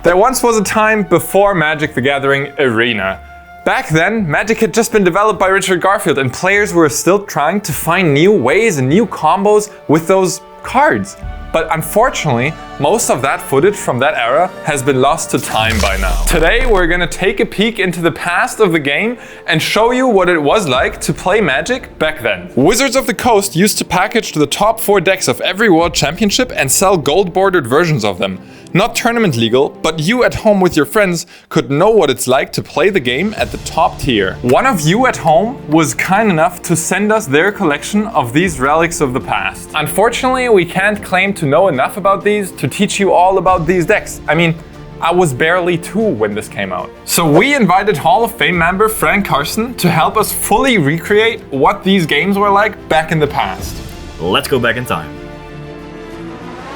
There once was a time before Magic the Gathering Arena. Back then, Magic had just been developed by Richard Garfield and players were still trying to find new ways and new combos with those cards. But unfortunately, most of that footage from that era has been lost to time by now. Today, we're gonna take a peek into the past of the game and show you what it was like to play Magic back then. Wizards of the Coast used to package the top 4 decks of every World Championship and sell gold-bordered versions of them. Not tournament legal, but you at home with your friends could know what it's like to play the game at the top tier. One of you at home was kind enough to send us their collection of these relics of the past. Unfortunately, we can't claim to know enough about these to teach you all about these decks. I mean, I was barely 2 when this came out. So we invited Hall of Fame member Frank Karsten to help us fully recreate what these games were like back in the past. Let's go back in time.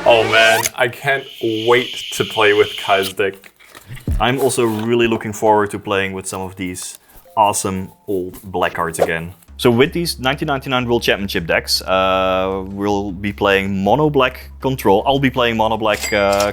Oh man, I can't wait to play with Kai's deck. I'm also really looking forward to playing with some of these awesome old black cards again. So with these 1999 World Championship decks, we'll be playing mono black control. I'll be playing mono black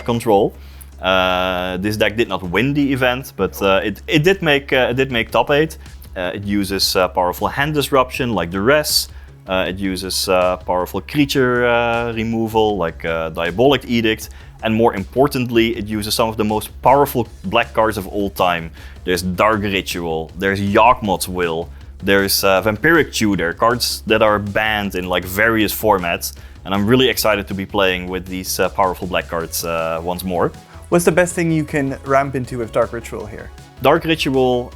control. This deck did not win the event, but it did make top 8. It uses powerful hand disruption like duress. It uses powerful creature removal like Diabolic Edict, and more importantly, it uses some of the most powerful black cards of all time. There's Dark Ritual, there's Yawgmoth's Will, there's Vampiric Tutor, cards that are banned in like various formats, and I'm really excited to be playing with these powerful black cards once more. What's the best thing you can ramp into with Dark Ritual here? Dark Ritual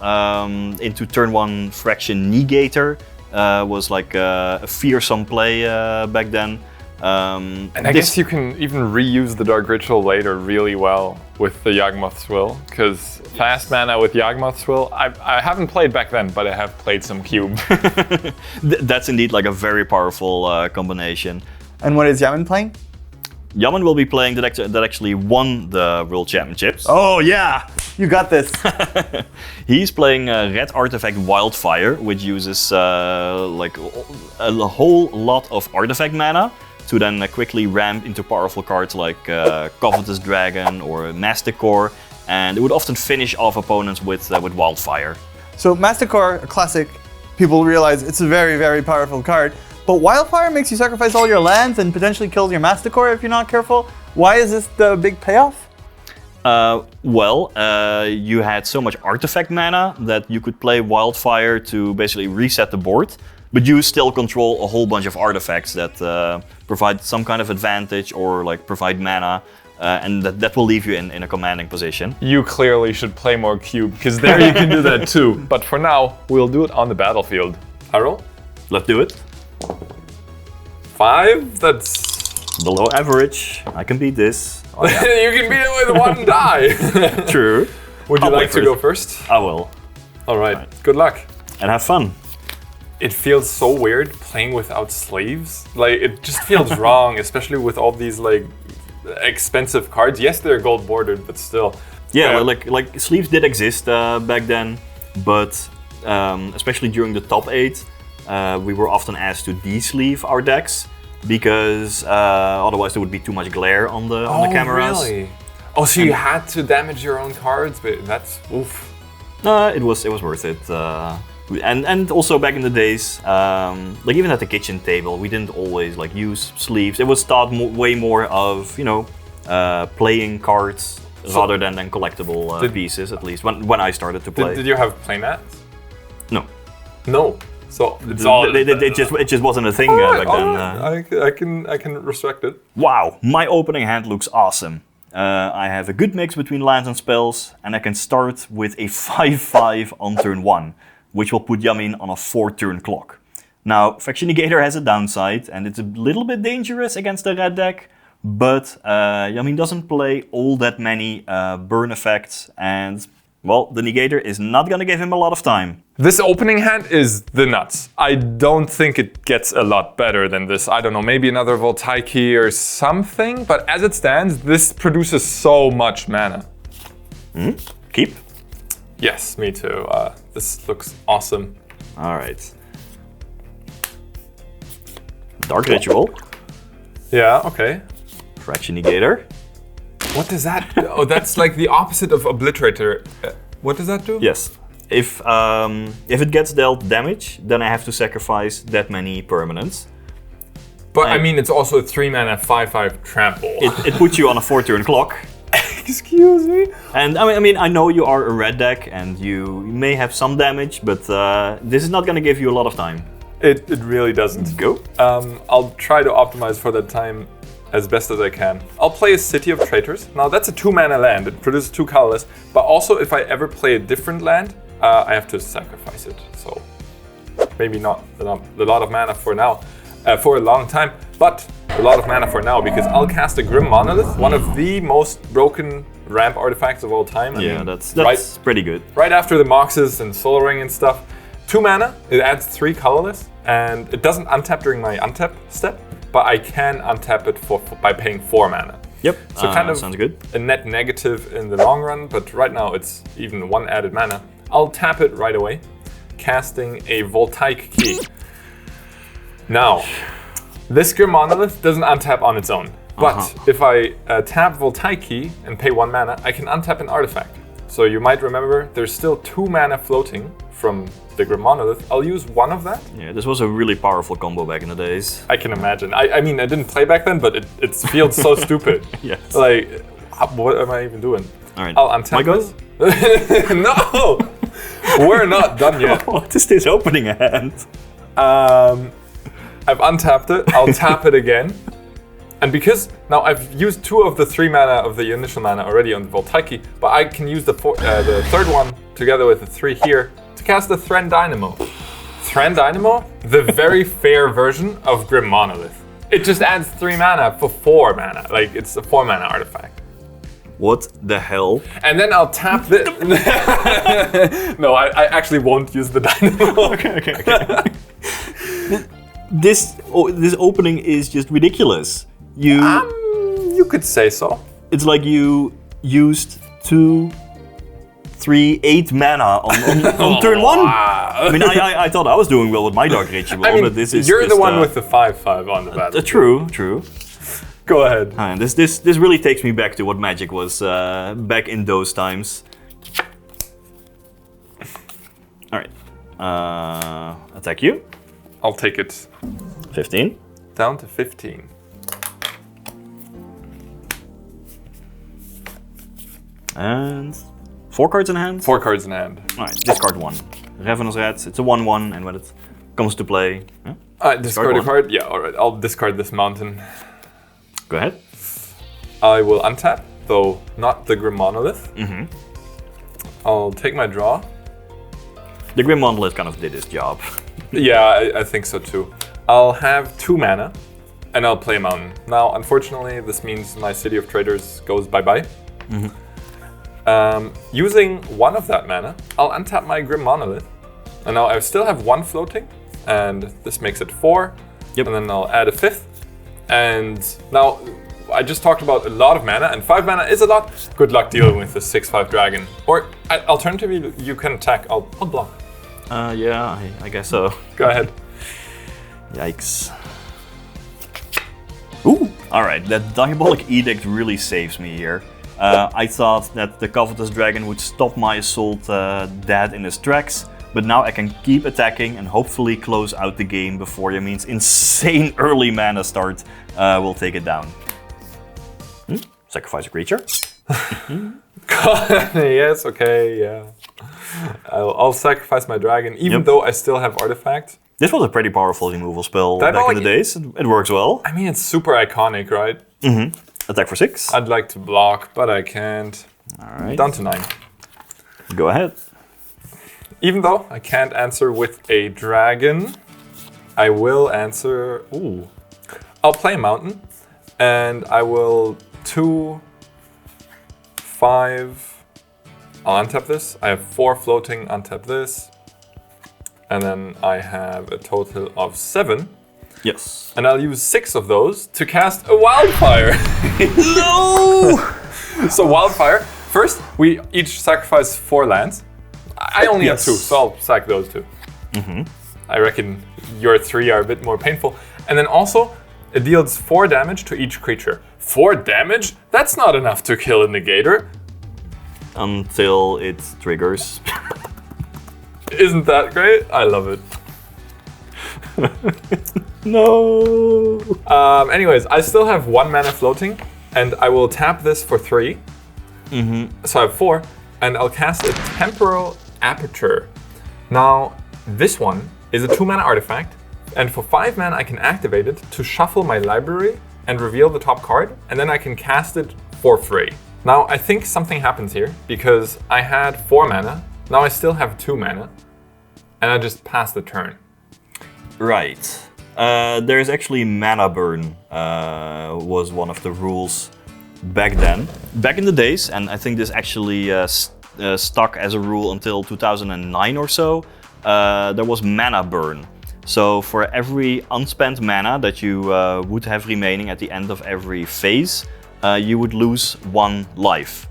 into turn 1 Fraction Negator. Was like a fearsome play back then. And I guess you can even reuse the Dark Ritual later really well with the Yawgmoth's Will, because fast mana with Yawgmoth's Will, I haven't played back then, but I have played some Cube. That's indeed like a very powerful combination. And what is Yaman playing? Yaman will be playing that actually won the World Championships. Oh yeah, you got this. He's playing red artifact Wildfire, which uses like a whole lot of artifact mana to then quickly ramp into powerful cards like Covetous Dragon or Masticore, and it would often finish off opponents with Wildfire. So Masticore, a classic, people realize it's a very, very powerful card. But Wildfire makes you sacrifice all your lands and potentially kills your Masticore if you're not careful. Why is this the big payoff? You had so much artifact mana that you could play Wildfire to basically reset the board, but you still control a whole bunch of artifacts that provide some kind of advantage or like provide mana, and that will leave you in a commanding position. You clearly should play more Cube, because there you can do that too. But for now, we'll do it on the battlefield. Harold? Let's do it. 5? That's below average. I can beat this. Oh, yeah. You can beat it with 1 die. True. Would you like to go first? I will. All right. Good luck. And have fun. It feels so weird playing without sleeves. Like, it just feels wrong, especially with all these like expensive cards. Yes, they're gold bordered, but still. Yeah, like sleeves did exist back then, but especially during the top 8. We were often asked to de-sleeve our decks because otherwise there would be too much glare on the cameras. Really? Oh, so you had to damage your own cards, but that's oof. No, it was worth it. And also back in the days, like even at the kitchen table, we didn't always like use sleeves. It was thought way more of playing cards rather than collectible pieces. At least when I started to play. Did you have playmats? No. No. So it's all. It just wasn't a thing back then. I can respect it. Wow, my opening hand looks awesome. I have a good mix between lands and spells, and I can start with a 5/5 on turn 1, which will put Yamin on a 4-turn clock. Now, Fraction Negator has a downside, and it's a little bit dangerous against the red deck, but Yamin doesn't play all that many burn effects, and well, the Negator is not gonna give him a lot of time. This opening hand is the nuts. I don't think it gets a lot better than this. I don't know, maybe another Voltaiki or something, but as it stands, this produces so much mana. Keep? Yes, me too. This looks awesome. All right. Dark Ritual. Yeah, okay. Fraction Negator. What does that? Oh, that's like the opposite of Obliterator. What does that do? Yes. If it gets dealt damage, then I have to sacrifice that many permanents. But I mean, it's also a 3-mana 5/5 trample. It puts you on a 4-turn clock. Excuse me? And I mean, I know you are a red deck and you may have some damage, but this is not going to give you a lot of time. It really doesn't. Go. I'll try to optimize for that time as best as I can. I'll play a City of Traitors. Now that's a 2-mana land. It produces 2 colorless. But also, if I ever play a different land, I have to sacrifice it. So maybe not a lot of mana for now, for a long time, but a lot of mana for now because I'll cast a Grim Monolith, one of the most broken ramp artifacts of all time. I mean, that's pretty good. Right after the Moxes and Soul Ring and stuff. 2 mana, it adds 3 colorless, and it doesn't untap during my untap step, but I can untap it by paying 4 mana. Yep, so kind of sounds good. A net negative in the long run, but right now it's even 1 added mana. I'll tap it right away, casting a Voltaic Key. Now, this Grim Monolith doesn't untap on its own, but if I tap Voltaic Key and pay 1 mana, I can untap an artifact. So you might remember there's still 2 mana floating from the Grim Monolith. I'll use 1 of that. Yeah, this was a really powerful combo back in the days. I can imagine. I mean, I didn't play back then, but it feels so stupid. Yes. Like, what am I even doing? All right. I'll untap this. No! We're not done yet. What is this opening hand? I've untapped it. I'll tap it again. And because now I've used 2 of the 3 mana of the initial mana already on the Voltaic Key, but I can use the 3rd one together with the 3 here to cast the Thran Dynamo. Thran Dynamo, the very fair version of Grim Monolith. It just adds 3 mana for 4 mana. Like, it's a 4 mana artifact. What the hell? And then I'll tap this. No, I actually won't use the Dynamo. Okay. This opening is just ridiculous. You could say so. It's like you used 2, 3, 8 mana on turn 1. Wow. I mean, I thought I was doing well with my Dark Ritual, I mean, but this is you're just, the one with the 5/5 on the battle. True. Go ahead. And this really takes me back to what Magic was back in those times. All right, attack you. I'll take it 15. down to 15. And 4 cards in hand? 4 cards in hand. Alright, discard 1. Ravenous Rats, it's a 1/1, and when it comes to play... Discard a card? Yeah, alright. I'll discard this mountain. Go ahead. I will untap, though not the Grim Monolith. I'll take my draw. The Grim Monolith kind of did his job. Yeah, I think so too. I'll have 2 mana, and I'll play a mountain. Now, unfortunately, this means my City of Traitors goes bye-bye. Using 1 of that mana, I'll untap my Grim Monolith. And now I still have 1 floating, and this makes it 4. Yep. And then I'll add a 5th. And now, I just talked about a lot of mana, and 5 mana is a lot. Good luck dealing with the 6/5 dragon. Or, alternatively, you can attack. I'll block. Yeah, I guess so. Go ahead. Yikes. Ooh! Alright, that Diabolic Edict really saves me here. I thought that the Covetous Dragon would stop my Assault dead in his tracks, but now I can keep attacking and hopefully close out the game before Yamin's insane early mana start will take it down. Sacrifice a creature. Yes, okay, yeah. I'll sacrifice my dragon, even though I still have artifact. This was a pretty powerful removal spell back in the days. It works well. I mean, it's super iconic, right? Attack for 6. I'd like to block, but I can't. Alright. Down to 9. Go ahead. Even though I can't answer with a dragon, I will answer... Ooh. I'll play a mountain, and I will 2, 5... I'll untap this. I have 4 floating, untap this. And then I have a total of 7. Yes. And I'll use 6 of those to cast a Wildfire. No! So Wildfire, first we each sacrifice 4 lands. I only have 2, so I'll sack those 2. I reckon your 3 are a bit more painful. And then also, it deals 4 damage to each creature. 4 damage? That's not enough to kill a negator. Until it triggers. Isn't that great? I love it. No. Anyways, I still have 1 mana floating, and I will tap this for 3. So I have 4, and I'll cast a Temporal Aperture. Now, this one is a 2 mana artifact, and for 5 mana I can activate it to shuffle my library and reveal the top card, and then I can cast it for free. Now, I think something happens here, because I had 4 mana, now I still have 2 mana, and I just pass the turn. Right. There's actually mana burn was one of the rules back then. Back in the days, and I think this actually stuck as a rule until 2009 or so, there was mana burn. So for every unspent mana that you would have remaining at the end of every phase, you would lose 1 life.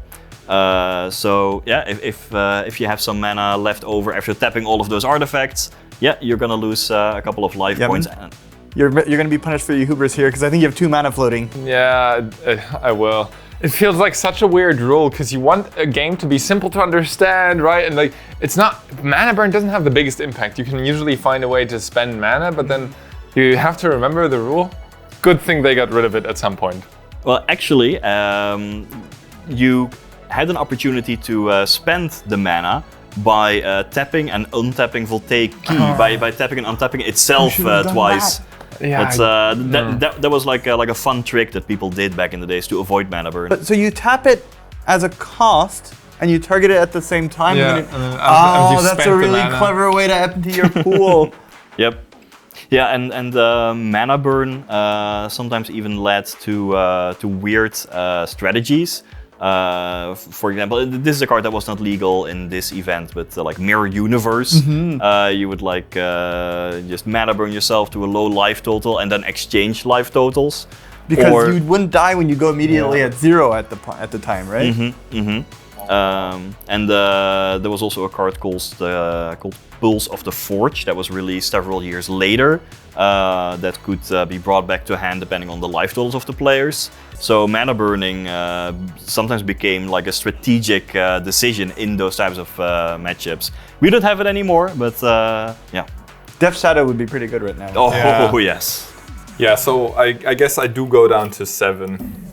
So yeah, if you have some mana left over after tapping all of those artifacts, yeah, you're gonna lose a couple of life points. You're gonna be punished for your hubris here, because I think you have 2 mana floating. Yeah, I will. It feels like such a weird rule, because you want a game to be simple to understand, right? And like, it's not, mana burn doesn't have the biggest impact. You can usually find a way to spend mana, but then you have to remember the rule. Good thing they got rid of it at some point. Well, actually, you had an opportunity to spend the mana by tapping and untapping Voltaic Key, by tapping and untapping itself twice. Yeah, that was like a fun trick that people did back in the days to avoid mana burn. But so you tap it as a cost, and you target it at the same time. Yeah, and and then as you that's spent a the really mana. clever way to empty your pool. Yep. Yeah, and mana burn sometimes even led to weird strategies. For example, this is a card that was not legal in this event, but like Mirror Universe, you would like just mana burn yourself to a low life total and then exchange life totals. Because you wouldn't die when you go immediately at 0 at the time, right? And there was also a card called Pulse of the Forge that was released several years later that could be brought back to hand depending on the life totals of the players. So mana burning sometimes became like a strategic decision in those types of matchups. We don't have it anymore, but yeah. Death Shadow would be pretty good right now. Oh, yes. Yeah, so I guess I do go down to 7.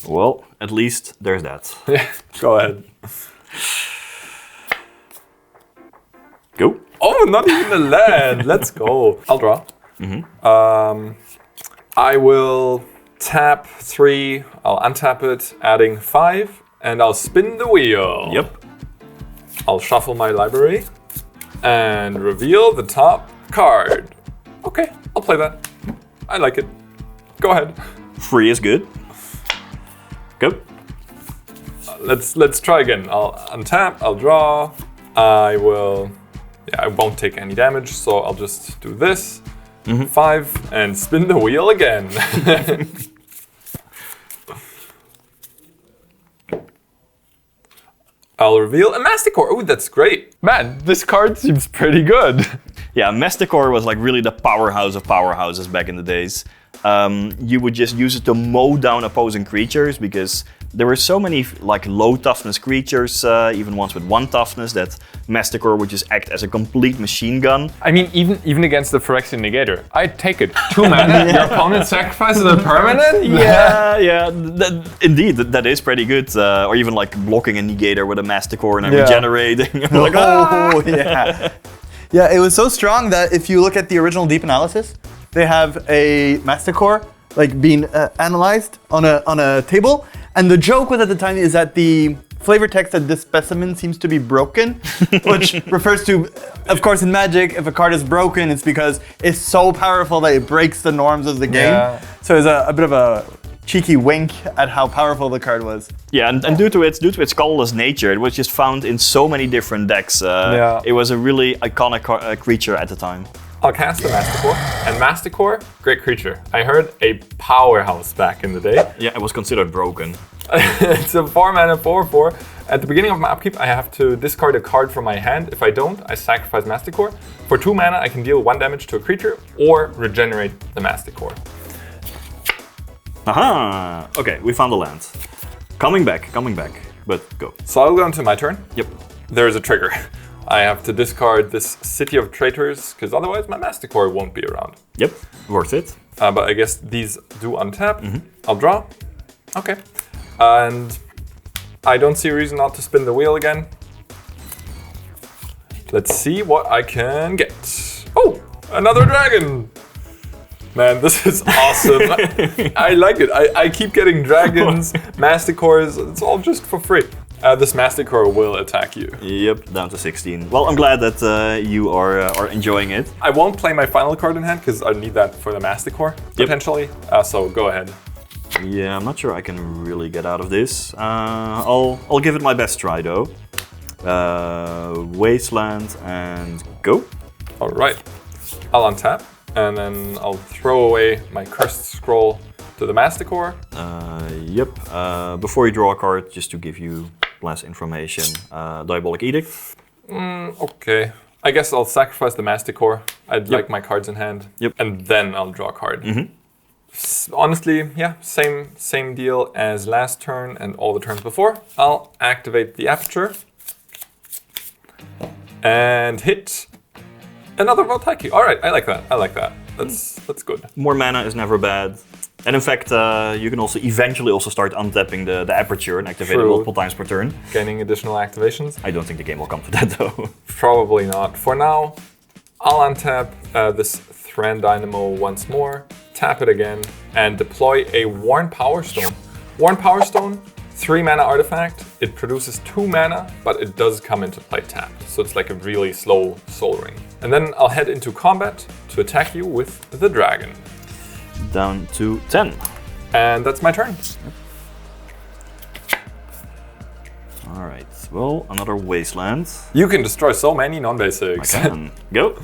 Well, at least there's that. Yeah, go ahead. Go. Oh, not even a land. Let's go. I'll draw. I will tap 3. I'll untap it, adding 5, and I'll spin the wheel. Yep. I'll shuffle my library and reveal the top card. Okay, I'll play that. I like it. Go ahead. 3 is good. Go. Let's try again. I'll untap, I'll draw. I won't take any damage, so I'll just do this. 5 and spin the wheel again. I'll reveal a Masticore. Oh, that's great. Man, this card seems pretty good. Yeah, Masticore was like really the powerhouse of powerhouses back in the days. You would just use it to mow down opposing creatures because there were so many like low toughness creatures, even ones with 1 toughness, that Masticore would just act as a complete machine gun. I mean, even against the Phyrexian Negator, I'd take it. 2 mana, your opponent sacrifices a permanent? Yeah, indeed, that is pretty good. Or even like blocking a Negator with a Masticore and then regenerating. Like, yeah. Yeah, it was so strong that if you look at the original Deep Analysis, they have a Masticore like being analyzed on a table, and the joke was at the time is that the flavor text said this specimen seems to be broken, which refers to, of course, in Magic, if a card is broken, it's because it's so powerful that it breaks the norms of the game. Yeah. So it's a bit of a cheeky wink at how powerful the card was. Yeah, and due to its colorless nature, it was just found in so many different decks. It was a really iconic creature at the time. I'll cast the Masticore, and Masticore, great creature. I heard a powerhouse back in the day. Yeah, it was considered broken. It's a 4 mana 4/4. At the beginning of my upkeep, I have to discard a card from my hand. If I don't, I sacrifice Masticore. For 2 mana, I can deal 1 damage to a creature or regenerate the Masticore. Aha! Okay, we found a land. Coming back, but go. So I'll go into my turn. Yep. There's a trigger. I have to discard this City of Traitors, because otherwise my Masticore won't be around. Yep, worth it. But I guess these do untap. I'll draw. Okay. And I don't see a reason not to spin the wheel again. Let's see what I can get. Oh, another dragon. Man, this is awesome. I like it. I keep getting dragons, Masticores. It's all just for free. This Masticore will attack you. Yep, down to 16. Well, I'm glad that you are enjoying it. I won't play my final card in hand because I need that for the Masticore, potentially. So go ahead. Yeah, I'm not sure I can really get out of this. I'll give it my best try though. Wasteland and go. All right. I'll untap and then I'll throw away my Cursed Scroll to the Masticore. Yep. Before you draw a card, just to give you less information, Diabolic Edict. Okay. I guess I'll sacrifice the Masticore. I'd like my cards in hand. Yep. And then I'll draw a card. Honestly, yeah, same deal as last turn and all the turns before. I'll activate the Aperture and hit another Voltaiki. All right, I like that. That's good. More mana is never bad. And in fact, you can also eventually start untapping the Aperture and activate it multiple times per turn. Gaining additional activations. I don't think the game will come to that though. Probably not. For now, I'll untap this Thran Dynamo once more, tap it again, and deploy a Worn Power Stone. Worn Power Stone, 3 mana artifact. It produces 2 mana, but it does come into play tapped. So it's like a really slow Soul Ring. And then I'll head into combat to attack you with the dragon. Down to 10. And that's my turn. Alright, well, another Wasteland. You can destroy so many non-basics. I can. Go.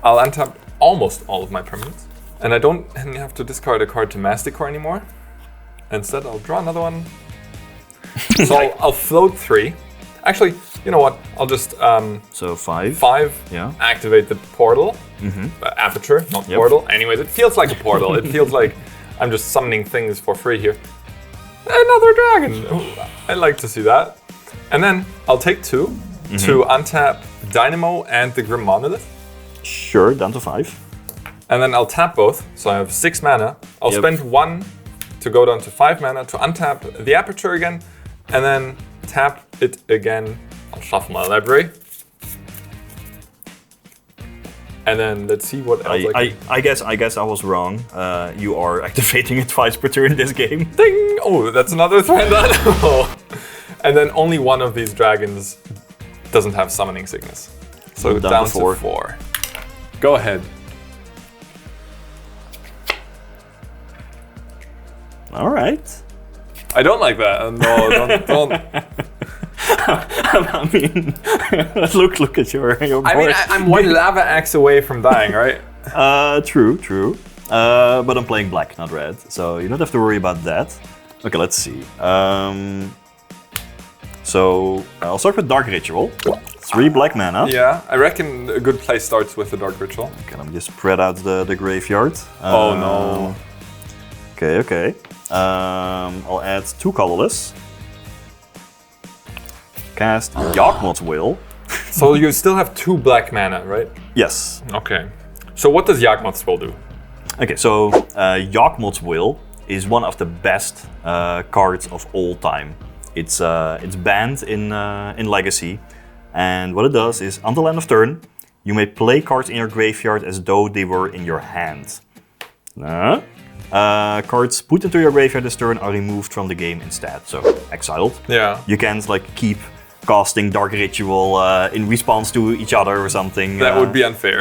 I'll untap almost all of my permanents. And I don't have to discard a card to Masticore anymore. Instead, I'll draw another one. So I'll float 3. Actually, you know what? I'll just so 5. Yeah. Activate the portal. Aperture, not portal. Anyways, it feels like a portal. It feels like I'm just summoning things for free here. Another dragon. Ooh, I like to see that. And then I'll take 2 to untap Dynamo and the Grim Monolith. Sure, down to 5. And then I'll tap both, so I have 6 mana. I'll spend 1 to go down to 5 mana to untap the Aperture again, and then tap it again. I'll shuffle my library. And then let's see what else I guess I was wrong. You are activating it twice per turn in this game. Ding! Oh, that's another Thran Dynamo. And then only one of these dragons doesn't have Summoning Sickness. So down to 4. Go ahead. All right. I don't like that. No, don't. I mean, look at your board. I mean, I'm 1 lava axe away from dying, right? True. But I'm playing black, not red, so you don't have to worry about that. Okay, let's see. So I'll start with Dark Ritual. 3 black mana. Yeah, I reckon a good play starts with the Dark Ritual. Okay, let me just spread out the graveyard. Oh no. Okay. I'll add 2 colorless. Cast Yawgmoth's Will. So you still have 2 black mana, right? Yes. Okay. So what does Yawgmoth's Will do? Okay, so Yawgmoth's Will is one of the best cards of all time. It's banned in Legacy, and what it does is, until end of turn, you may play cards in your graveyard as though they were in your hand. Cards put into your graveyard this turn are removed from the game instead, so exiled. Yeah. You can't keep casting Dark Ritual in response to each other or something. That would be unfair.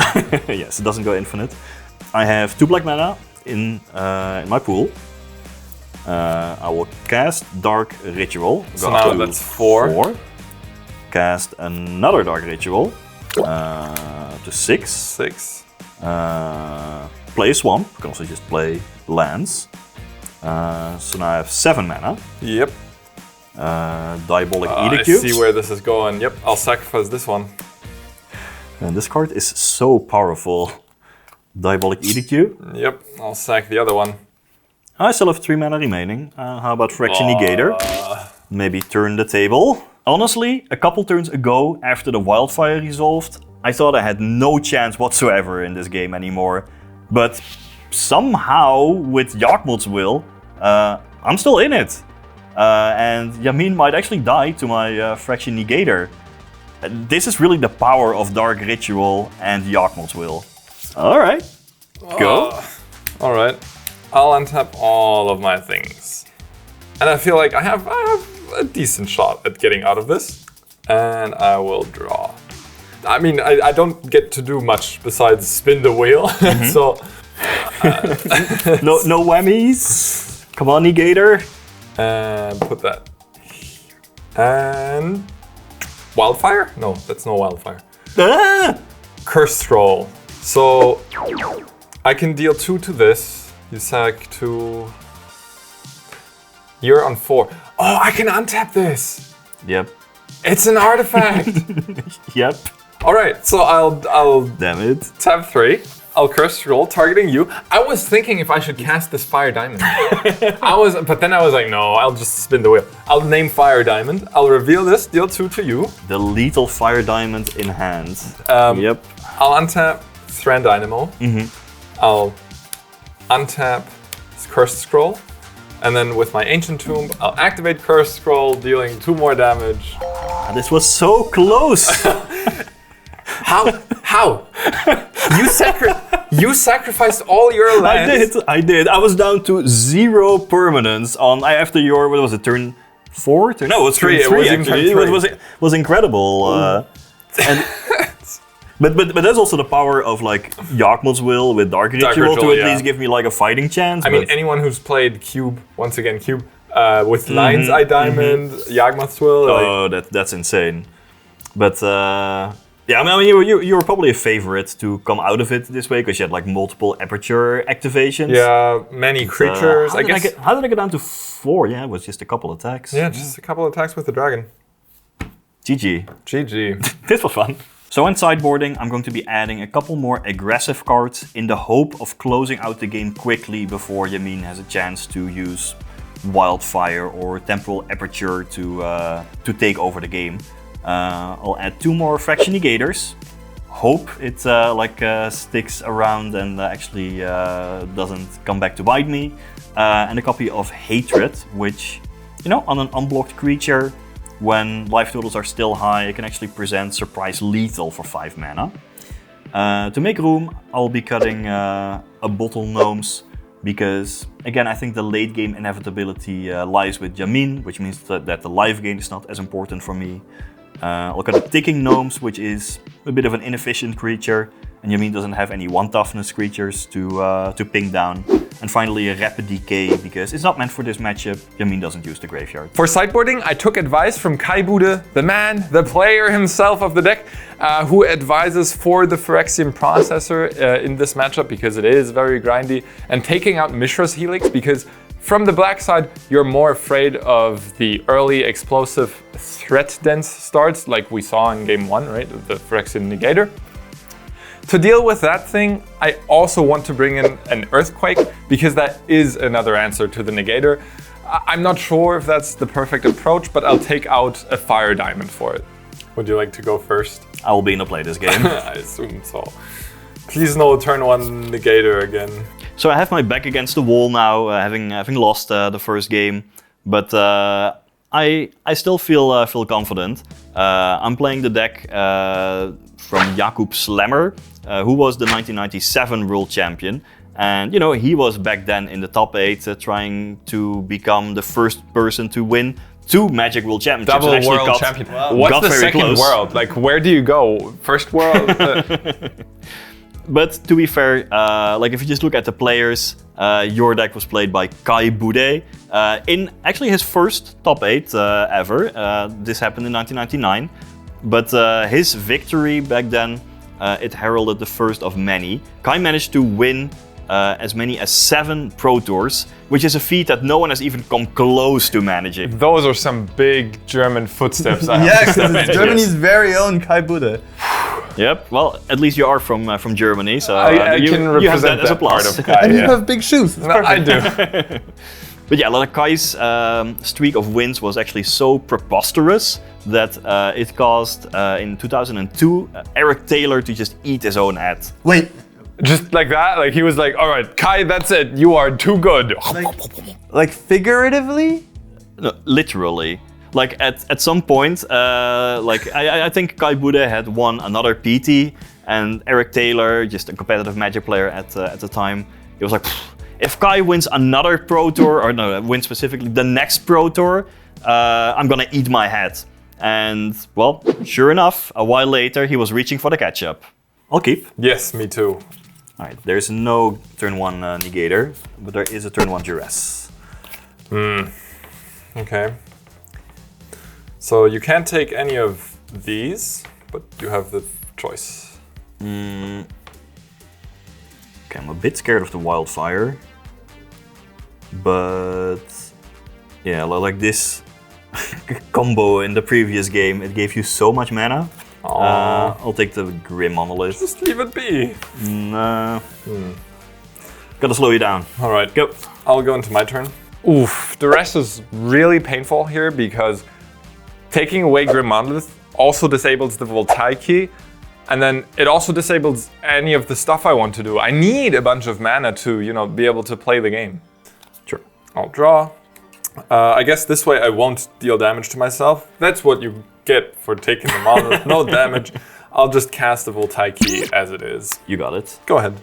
Yes, it doesn't go infinite. I have 2 black mana in my pool. I will cast Dark Ritual. So now that's 4. Cast another Dark Ritual to 6. Play a Swamp. You can also just play lands. So now I have 7 mana. Yep. Diabolic Edict. I see where this is going. Yep, I'll sacrifice this one. And this card is so powerful. Diabolic Edict. Yep, I'll sack the other one. I still have 3 mana remaining. How about Fraction Negator? Maybe turn the table. Honestly, a couple turns ago, after the Wildfire resolved, I thought I had no chance whatsoever in this game anymore. But somehow, with Yakmod's will, I'm still in it. And Yamin might actually die to my Fraction Negator. This is really the power of Dark Ritual and Yakmod's will. Alright, go. Alright, I'll untap all of my things. And I feel like I have a decent shot at getting out of this. And I will draw. I mean, I don't get to do much besides spin the wheel, so... no whammies. Come on, Negator. And put that here. And... Wildfire? No, that's no Wildfire. Curse Scroll. So, I can deal 2 to this. You sack 2... You're on 4. Oh, I can untap this! Yep. It's an artifact! Yep. Alright, so I'll Damn it. tap 3. I'll curse roll, targeting you. I was thinking if I should cast this Fire Diamond. But then I was like, no, I'll just spin the wheel. I'll name Fire Diamond. I'll reveal this, deal 2 to you. The lethal Fire Diamond in hand. Yep. I'll untap Thran Dynamo. I'll untap Cursed Scroll. And then with my Ancient Tomb, I'll activate Cursed Scroll, dealing 2 more damage. This was so close. How? You sacrificed all your lands. I did. I was down to 0 permanence on after your, what was it, turn 4? No, it was 3. It was actually. It was incredible. But there's also the power of like Yakmod's will with Dark Ritual to at least give me like a fighting chance. I mean, anyone who's played Cube, once again Cube, with Lion's Eye Diamond, Yawgmoth's will. Oh, that's insane. But yeah, I mean, you were probably a favorite to come out of it this way because you had like multiple aperture activations. Yeah, many creatures. How did I get down to 4? Yeah, it was just a couple attacks. Yeah, just a couple attacks with the dragon. GG. This was fun. So in sideboarding, I'm going to be adding a couple more aggressive cards in the hope of closing out the game quickly before Yamin has a chance to use Wildfire or Temporal Aperture to take over the game. I'll add 2 more Fraction Negators. Hope it sticks around and actually doesn't come back to bite me. And a copy of Hatred, which, on an unblocked creature, when life totals are still high, it can actually present Surprise Lethal for 5 mana. To make room, I'll be cutting a Bottle Gnomes because, again, I think the late game inevitability lies with Yamin, which means that the life gain is not as important for me. I'll cut a Ticking Gnomes, which is a bit of an inefficient creature, and Yamin doesn't have any 1 toughness creatures to ping down. And finally, a Rapid Decay, because it's not meant for this matchup. Yamin doesn't use the graveyard. For sideboarding, I took advice from Kai Bude, the man, the player himself of the deck, who advises for the Phyrexian Processor in this matchup because it is very grindy, and taking out Mishra's Helix because from the black side, you're more afraid of the early explosive threat-dense starts like we saw in game 1, right? The Phyrexian Negator. To deal with that thing, I also want to bring in an Earthquake because that is another answer to the Negator. I'm not sure if that's the perfect approach, but I'll take out a Fire Diamond for it. Would you like to go first? I will be in a play this game. I assume so. Please no turn 1 Negator again. So I have my back against the wall now, having lost the first game, but I still feel confident. I'm playing the deck from Jakub Slammer, who was the 1997 World Champion, and he was back then in the top 8, trying to become the first person to win 2 Magic World Championships. Double World Champion. Wow. What's the second close. World? Like, where do you go? First World? But to be fair, if you just look at the players, your deck was played by Kai Bude in actually his first top 8 ever. This happened in 1999. But his victory back then, it heralded the first of many. Kai managed to win as many as 7 Pro Tours, which is a feat that no one has even come close to managing. Those are some big German footsteps. Yes, it's Germany's very own Kai Bude. Yep. Well, at least you are from Germany, so I you can you have represent that as a that part plus. of Kai. And you Yeah. have big shoes. It's No, I perfect. do. But yeah, like Kai's streak of wins was actually so preposterous that it caused in 2002 Eric Taylor to just eat his own hat. Wait, Just like that, like he was like, all right, Kai, that's it. You are too good. like figuratively? No, literally. Like at some point, like I think Kai Bude had won another PT, and Eric Taylor, just a competitive Magic player at the time, he was like, if Kai wins another Pro Tour, or no, wins specifically the next Pro Tour, I'm gonna eat my hat. And well, sure enough, a while later, he was reaching for the catch-up. I'll keep. Yes, me too. All right, there's no turn 1 negator, but there is a turn 1 duress. Okay. So you can't take any of these, but you have the choice. Okay, I'm a bit scared of the Wildfire, but yeah, like this combo in the previous game, it gave you so much mana. I'll take the Grim Monolith. Just leave it be. No. Gotta slow you down. All right, Go. I'll go into my turn. Oof, the rest is really painful here because taking away Grim Monolith also disables the Voltaic key, and then it also disables any of the stuff I want to do. I need a bunch of mana to, be able to play the game. Sure. I'll draw. I guess this way I won't deal damage to myself. That's what you get for taking the monolith. No damage. I'll just cast the Voltaic key as it is. You got it. Go ahead.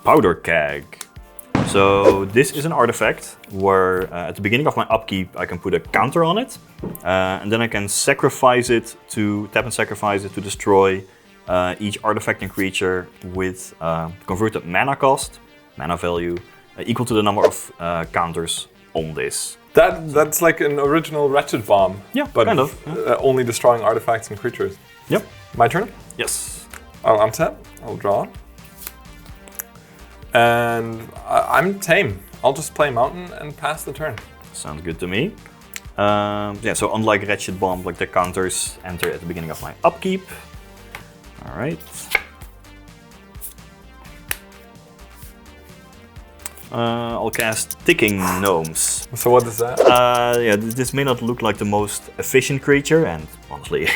Powder Keg. So this is an artifact where at the beginning of my upkeep I can put a counter on it, and then I can sacrifice it to tap and sacrifice it to destroy each artifact and creature with converted mana cost, mana value, equal to the number of counters on this. That's like an original Wretched Bomb. Yeah, but kind of. Only destroying artifacts and creatures. Yep. My turn? Yes. I'll untap. I'll draw. And I'm tame. I'll just play Mountain and pass the turn. Sounds good to me. Yeah, so unlike Wretched Bomb, like the counters enter at the beginning of my upkeep. All right. I'll cast Ticking Gnomes. So what is that? Yeah, this may not look like the most efficient creature, and honestly,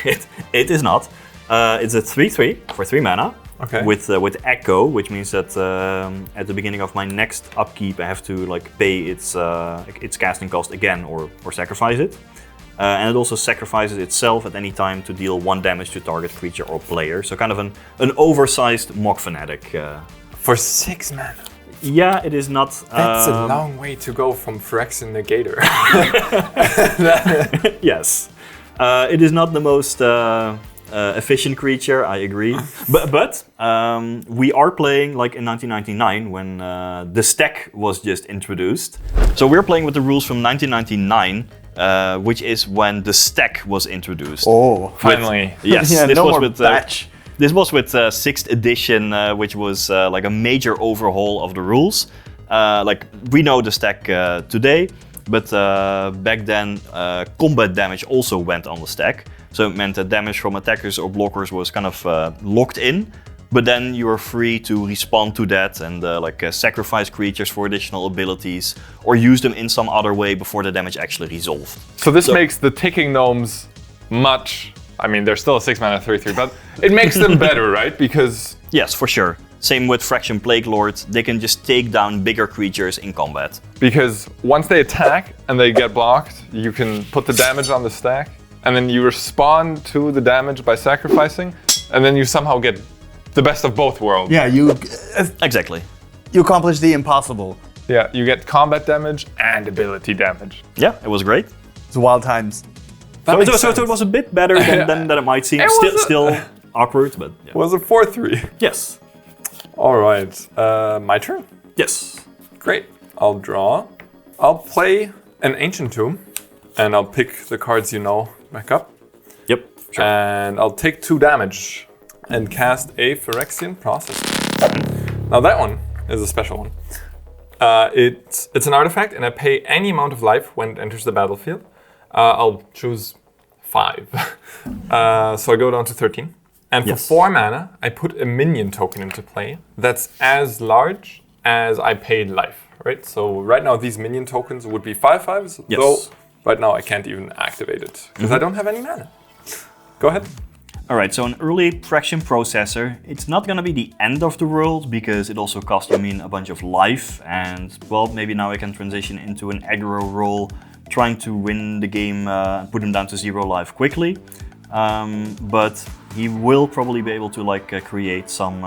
it is not. It's a 3/3 for 3 mana. Okay. With Echo, which means that at the beginning of my next upkeep, I have to pay its casting cost again or sacrifice it. And it also sacrifices itself at any time to deal 1 damage to target creature or player. So kind of an oversized Mock Fanatic. For 6 mana. Yeah, it is not. That's a long way to go from Phyrexian Negator. Yes, it is not the most efficient creature. I agree, but we are playing like in 1999 when the stack was just introduced. So we're playing with the rules from 1999. Which is when the stack was introduced. Oh, Finally. Yes, yeah, this no was more with batch. This was with 6th edition, which was like a major overhaul of the rules. Like we know the stack today, but back then combat damage also went on the stack. So it meant that damage from attackers or blockers was kind of locked in. But then you are free to respond to that and sacrifice creatures for additional abilities or use them in some other way before the damage actually resolved. So this makes the Ticking Gnomes much... I mean, they're still a 6 mana 3/3, but it makes them better, right? Because... Yes, for sure. Same with Fraction Plague Lord. They can just take down bigger creatures in combat. Because once they attack and they get blocked, you can put the damage on the stack, and then you respond to the damage by sacrificing, and then you somehow get the best of both worlds. Yeah, Exactly. you accomplish the impossible. Yeah, you get combat damage and ability damage. Yeah, it was great. It's wild times. So makes it sense. was a bit better than it might seem. It was Still awkward, but yeah. Was a 4/3. Yes. All right, my turn. Yes. Great. I'll draw. I'll play an Ancient Tomb, and I'll pick the cards you know back up. Yep. Sure. And I'll take 2 damage and cast a Phyrexian Process. Now that one is a special one. It's an artifact, and I pay any amount of life when it enters the battlefield. I'll choose 5. So I go down to 13. And for 4 mana, I put a minion token into play that's as large as I paid life, right? So right now these minion tokens would be 5/5s, though right now I can't even activate it because I don't have any mana. Go ahead. All right, so an early fraction processor, it's not gonna be the end of the world because it also cost Yamin a bunch of life, and well, maybe now I can transition into an aggro role, trying to win the game, put him down to 0 life quickly. But he will probably be able to create some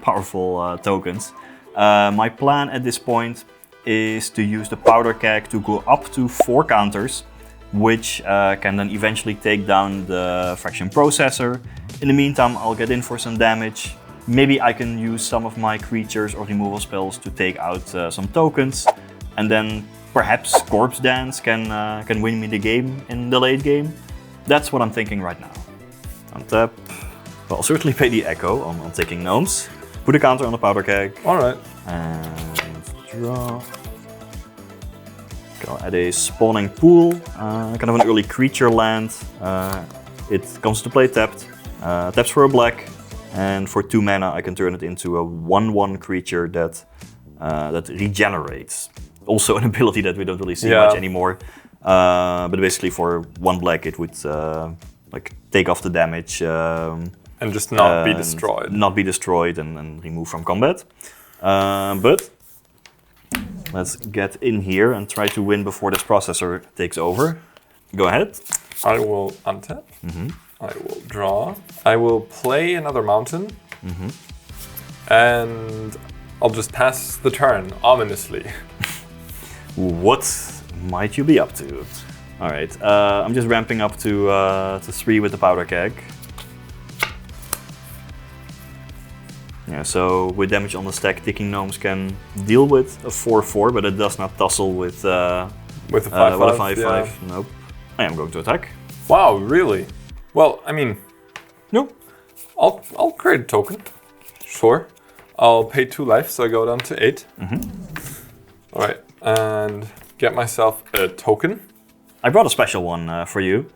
powerful tokens. My plan at this point is to use the powder keg to go up to 4 counters, which can then eventually take down the fraction processor. In the meantime, I'll get in for some damage. Maybe I can use some of my creatures or removal spells to take out some tokens, and then perhaps Corpse Dance can win me the game in the late game. That's what I'm thinking right now. Untap. Well, I'll certainly pay the Echo on taking gnomes. Put a counter on the powder keg. Alright. And draw. I'll add a spawning pool, kind of an early creature land. It comes to play tapped, taps for a black, and for 2 mana I can turn it into a 1/1 creature that regenerates. Also an ability that we don't really see much anymore. But basically for 1 black it would take off the damage. And just not be destroyed. Not be destroyed and remove from combat. But let's get in here and try to win before this processor takes over. Go ahead. I will untap. I will draw. I will play another mountain. And I'll just pass the turn, ominously. What might you be up to? All right, I'm just ramping up to 3 with the powder keg. Yeah, so with damage on the stack, ticking gnomes can deal with a 4/4, but it does not tussle with a 5/5. Nope. I am going to attack. Wow, really? Well, I mean, nope. I'll create a token. Sure. I'll pay 2 life, so I go down to 8. All right, and get myself a token. I brought a special one for you.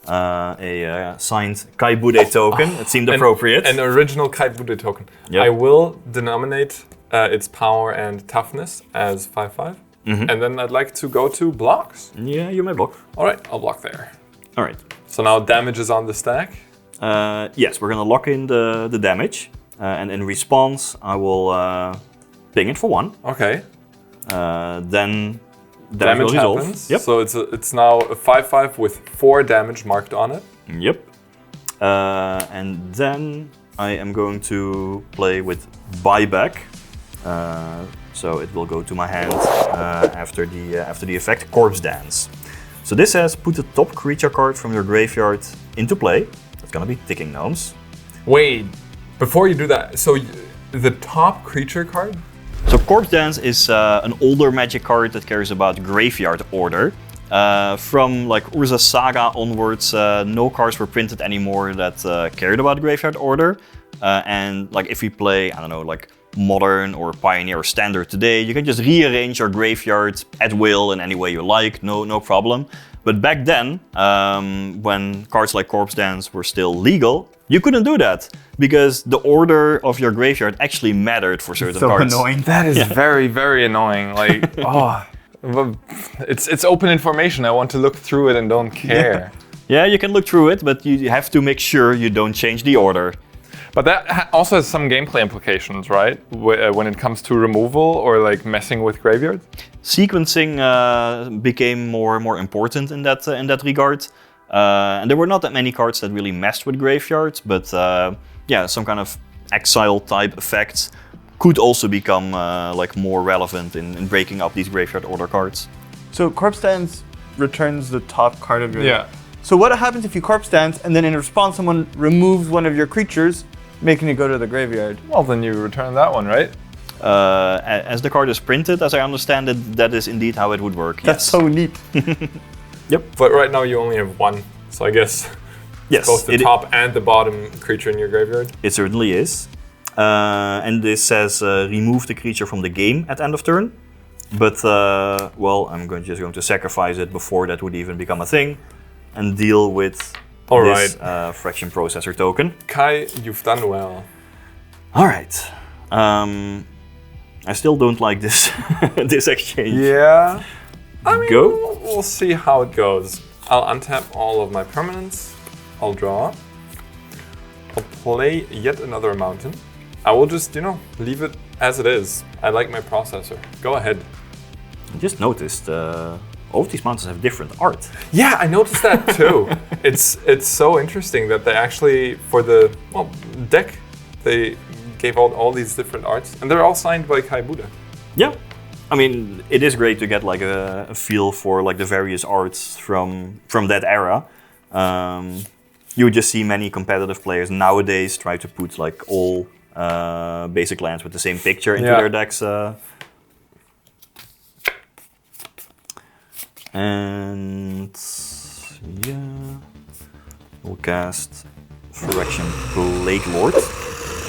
A signed Kaibude token. It seemed appropriate. An original Kaibude token. Yep. I will denominate its power and toughness as 5/5. And then I'd like to go to blocks. Yeah, you may block. All right, I'll block there. All right. So now damage is on the stack. Yes, we're gonna lock in the damage, and in response, I will ping it for 1. Okay. Then damage happens. Yep. So it's now a 5/5 with 4 damage marked on it. Yep. And then I am going to play with buyback. So it will go to my hand after the effect Corpse Dance. So this says put the top creature card from your graveyard into play. That's gonna be ticking gnomes. Wait, before you do that, so the top creature card? So Corpse Dance is an older Magic card that cares about graveyard order. From Urza Saga onwards, no cards were printed anymore that cared about graveyard order. And if you play, I don't know, Modern or Pioneer or Standard today, you can just rearrange your graveyard at will in any way you like, no problem. But back then, when cards like Corpse Dance were still legal, you couldn't do that because the order of your graveyard actually mattered for certain cards. So annoying. That is very, very annoying. It's open information. I want to look through it and don't care. Yeah, you can look through it, but you have to make sure you don't change the order. But that also has some gameplay implications, right? When it comes to removal or messing with graveyards. Sequencing became more and more important in that regard. And there were not that many cards that really messed with graveyards, but some kind of exile type effects could also become more relevant in breaking up these graveyard order cards. So Corpse Dance returns the top card of your... Yeah. So what happens if you Corpse Dance and then in response someone removes one of your creatures, making it go to the graveyard? Well, then you return that one, right? As the card is printed, as I understand it, that is indeed how it would work. That's so neat. Yep. But right now you only have 1, so I guess yes, both the top and the bottom creature in your graveyard. It certainly is. And this says remove the creature from the game at end of turn. But, well, I'm just going to sacrifice it before that would even become a thing and deal with this fraction processor token. Kai, you've done well. All right. I still don't like this this exchange. Yeah. I mean, Go. we'll see how it goes. I'll untap all of my permanents. I'll draw. I'll play yet another mountain. I will just, leave it as it is. I like my processor. Go ahead. I just noticed all of these mountains have different art. Yeah, I noticed that too. It's so interesting that they actually, for the deck, they gave out all these different arts, and they're all signed by Kai Bude. Yeah. I mean, it is great to get like a feel for like the various arts from that era. You would just see many competitive players nowadays try to put like all basic lands with the same picture into their decks. And yeah, we'll cast Fraction Blade Lord.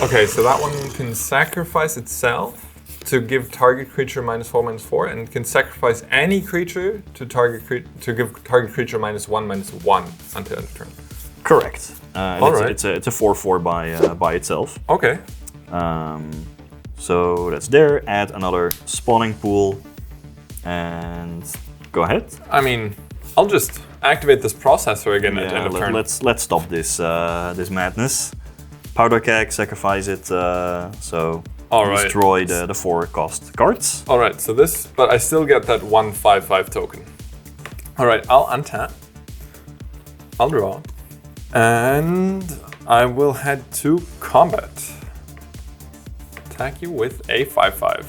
Okay, so that one can sacrifice itself to give target creature -4/-4, and can sacrifice any creature to give target creature -1/-1 until end of turn. Correct. Alright. It's a 4/4 by itself. Okay. So that's there. Add another spawning pool, and go ahead. I mean, I'll just activate this processor again at end of turn. Let's stop this this madness. Powder keg, sacrifice it. So destroy the 4 cost cards. All right. So this, but I still get that 1/5/5 token. All right. I'll untap. I'll draw, and I will head to combat. Attack you with a 5/5.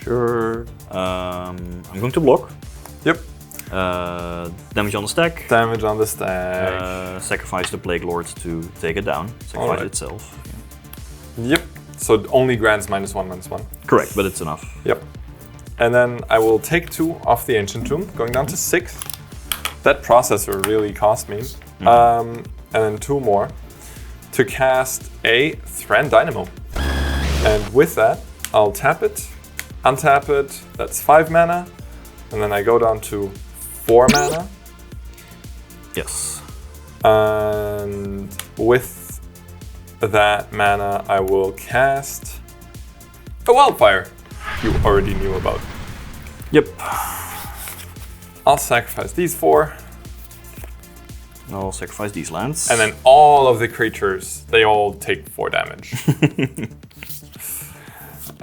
Sure. I'm going to block. Yep. Damage on the stack. Damage on the stack. Sacrifice the Plague Lord to take it down. Sacrifice itself. Yep. So it only grants -1/-1. Correct, but it's enough. Yep. And then I will take 2 off the Ancient Tomb, going down to 6. That processor really cost me. And then 2 more to cast a Thran Dynamo. And with that, I'll tap it, untap it. That's 5 mana. And then I go down to 4 mana. Yes. And with that mana, I will cast a Wildfire you already knew about. Yep. I'll sacrifice these 4. I'll sacrifice these lands. And then all of the creatures, they all take 4 damage.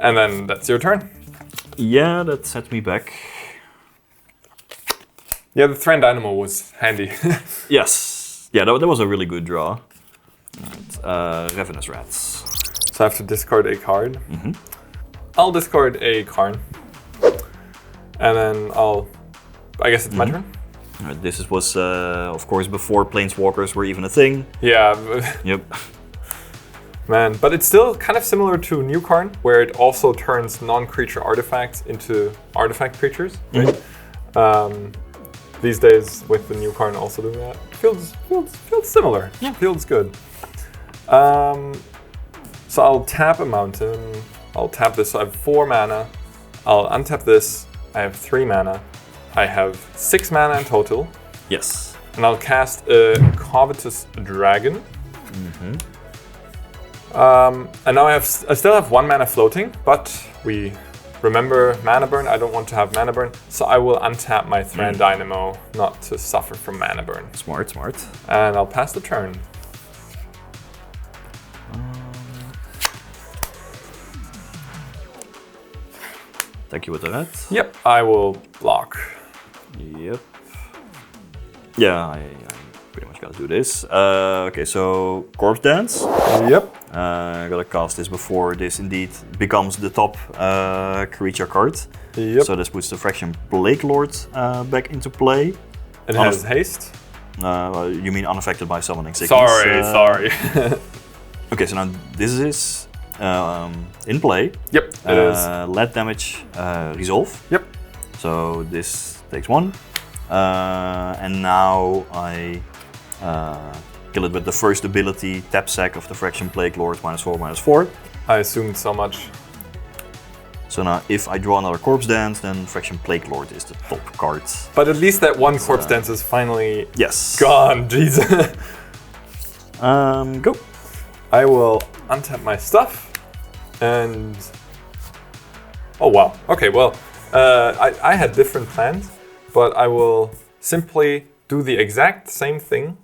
And then that's your turn. Yeah, that sets me back. Yeah, the Thran Dynamo was handy. Yes. Yeah, that was a really good draw. Right. Ravenous Rats. So I have to discard a card. I'll discard a Karn. And then I guess it's my turn. This was, of course, before Planeswalkers were even a thing. Yeah. Yep. Man, but it's still kind of similar to New Karn, where it also turns non-creature artifacts into artifact creatures. Right? These days, with the New Karn also doing that, feels similar. Yeah. Feels good. So I'll tap a mountain. I'll tap this. So I have 4 mana. I'll untap this. I have 3 mana. I have 6 mana in total. Yes. And I'll cast a Covetous Dragon. And now I still have 1 mana floating, but we remember mana burn. I don't want to have mana burn, so I will untap my Thran Dynamo not to suffer from mana burn. Smart. And I'll pass the turn. Thank you with that. Yep, I will block. Yep. Yeah, I pretty much gotta do this. Okay, so Corpse Dance. Yep. I gotta cast this before this indeed becomes the top creature card. Yep. So this puts the Fraction Blade Lord back into play. It has haste. You mean unaffected by summoning sickness? Sorry. Okay, so now this is in play. Yep, it is. Let damage resolve. Yep. So this takes 1. And now I kill it with the first ability, tap sack of the Fraction Plague Lord, -4/-4. I assumed so much. So now if I draw another Corpse Dance, then Fraction Plague Lord is the top card. But at least that one Corpse Dance is finally gone, Jesus. Go. I will untap my stuff and... Oh wow, okay, well, I had different plans, but I will simply do the exact same thing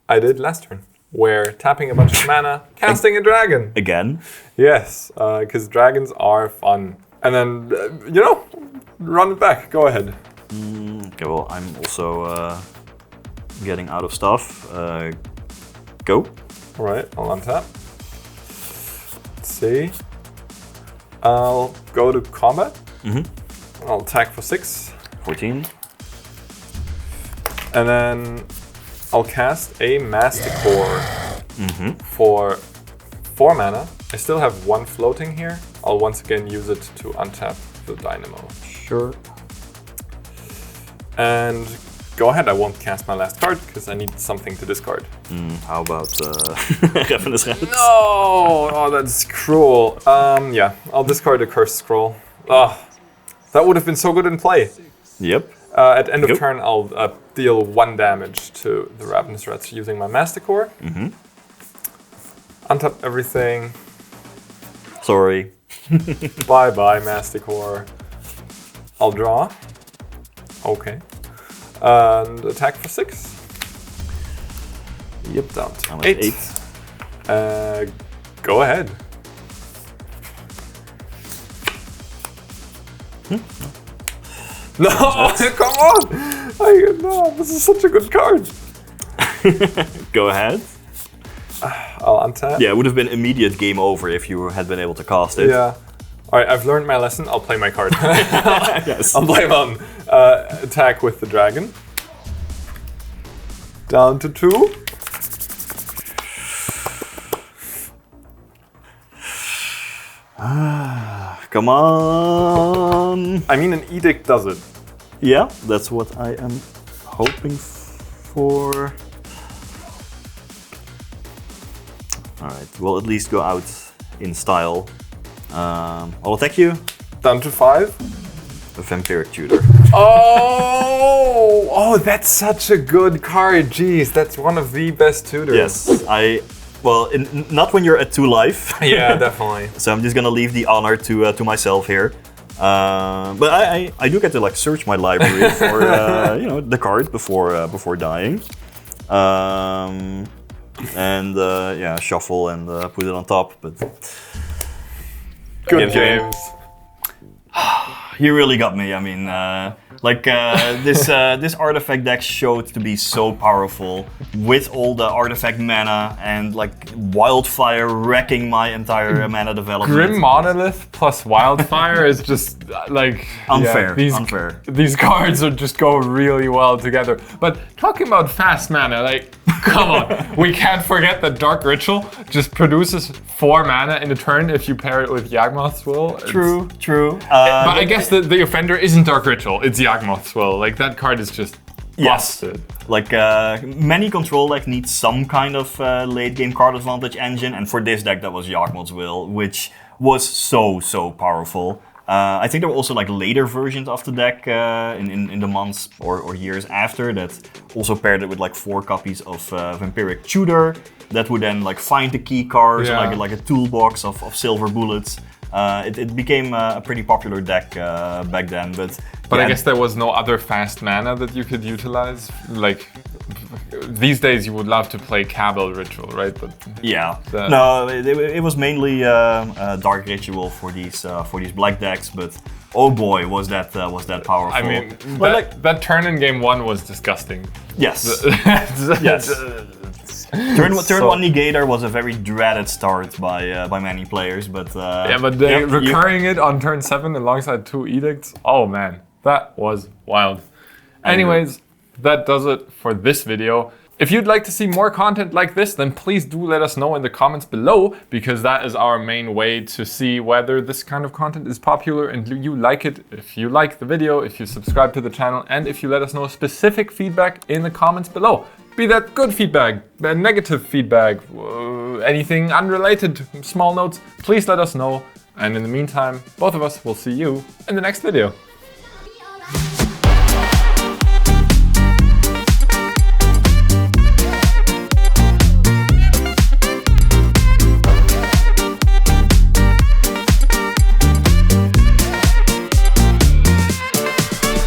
I did last turn, where tapping a bunch of mana, casting a dragon. Again? Yes, because dragons are fun. And then, run it back, go ahead. Okay, well, I'm also getting out of stuff. Go. All right, I'll untap. Let's see. I'll go to combat. I'll attack for 6. 14. And then I'll cast a Masticore for 4 mana. I still have 1 floating here. I'll once again use it to untap the Dynamo. Sure. And go ahead, I won't cast my last card because I need something to discard. How about Ravenous Rat? No! Oh, that's cruel. Yeah, I'll discard a Cursed Scroll. That would have been so good in play. Yep. At end of turn, I'll deal 1 damage to the Ravenous Rats using my Masticore. Untap everything. Sorry. Bye-bye, Masticore. I'll draw. Okay. And attack for 6. Yep, down to I'm at 8. Go ahead. No, come on! No, this is such a good card. Go ahead. I'll untap. Yeah, it would have been immediate game over if you had been able to cast it. Yeah. Alright, I've learned my lesson. I'll play my card. Yes. I'll play on attack with the dragon. Down to 2. Come on. I mean, an edict does it. Yeah, that's what I am hoping for. Alright, we'll at least go out in style. I'll attack you. Down to 5. A Vampiric Tutor. Oh, that's such a good card. Jeez, that's one of the best tutors. Yes, well, not when you're at 2 life. Yeah, definitely. So I'm just gonna leave the honor to myself here. But I do get to like search my library for the card before dying. Yeah, shuffle and put it on top. But good games. You really got me. I mean, this artifact deck showed to be so powerful with all the artifact mana and like Wildfire wrecking my entire mana development. Grim Monolith plus Wildfire is just like unfair. Yeah, unfair. These cards are just go really well together. But talking about fast mana, like come on, we can't forget that Dark Ritual just produces 4 mana in a turn if you pair it with Yawgmoth's Will. True. But I guess the offender isn't Dark Ritual, it's Yawgmoth's Will. Like that card is just busted. Like many control deck needs some kind of late game card advantage engine, and for this deck that was Yawgmoth's Will, which was so powerful. I think there were also like later versions of the deck in the months or years after that also paired it with like 4 copies of Vampiric Tutor that would then like find the key cards and like a toolbox of silver bullets. It became a pretty popular deck back then, but I guess there was no other fast mana that you could utilize. Like these days, you would love to play Cabal Ritual, right? But no, it was mainly Dark Ritual for these black decks. But oh boy, was that powerful! I mean, that turn in game 1 was disgusting. Yes, yes. Turn 1 Negator was a very dreaded start by many players, but recurring it on turn 7 alongside 2 edicts. Oh man, that was wild. Anyways, that does it for this video. If you'd like to see more content like this, then please do let us know in the comments below, because that is our main way to see whether this kind of content is popular and you like it. If you like the video, if you subscribe to the channel, and if you let us know specific feedback in the comments below. Be that good feedback, negative feedback, anything unrelated, small notes, please let us know. And in the meantime, both of us will see you in the next video.